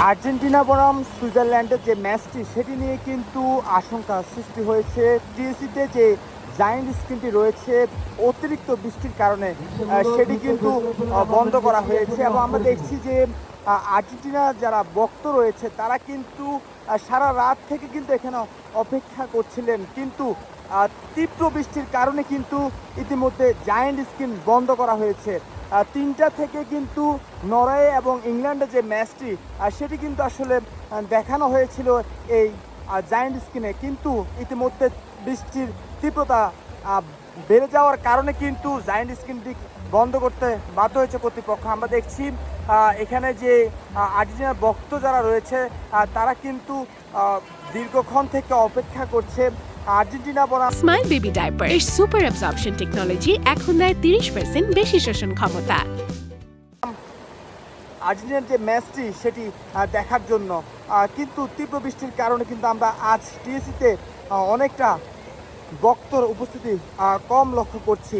Argentina বনাম সুইজারল্যান্ডের যে ম্যাচটি সেটি নিয়ে কিন্তু আশঙ্কা সৃষ্টি হয়েছে। টিএসিতে যে জায়ান্ট স্ক্রিনটি রয়েছে অতিরিক্ত বৃষ্টির কারণে সেটি কিন্তু বন্ধ করা হয়েছে এবং আমরা দেখছি যে আর্জেন্টিনার যারা ভক্ত রয়েছে তারা কিন্তু সারা রাত থেকে কিন্তু এখানে অপেক্ষা করছিলেন, কিন্তু তীব্র বৃষ্টির কারণে কিন্তু ইতিমধ্যে জায়ান্ট স্ক্রিন বন্ধ করা হয়েছে। 3টা থেকে কিন্তু নরওয়ে এবং ইংল্যান্ডের যে ম্যাচটি সেটি কিন্তু আসলে দেখানো হয়েছিল এই জায়ান্ট স্ক্রিনে, কিন্তু ইতিমধ্যে বৃষ্টির তীব্রতা বেড়ে যাওয়ার কারণে কিন্তু জায়ান্ট স্ক্রিনটি বন্ধ করতে বাধ্য হয়েছে কর্তৃপক্ষ। আমরা দেখছি এখানে যে আর্জেন্টিনার ভক্ত যারা রয়েছে তারা কিন্তু দীর্ঘক্ষণ থেকে অপেক্ষা করছে। আর্জেন্টিনা বনাম স্মাইল বেবি ডাইপার এর সুপার অ্যাবজর্পশন টেকনোলজি এখন দেয় 30% বেশি শোষণ ক্ষমতা। আর্জেন্টিনার যে ম্যাচটি সেটি দেখার জন্য, কিন্তু তীব্র বৃষ্টির কারণে কিন্তু আমরা আজ টিএসিতে অনেকটা ভক্তর উপস্থিতি কম লক্ষ্য করছি।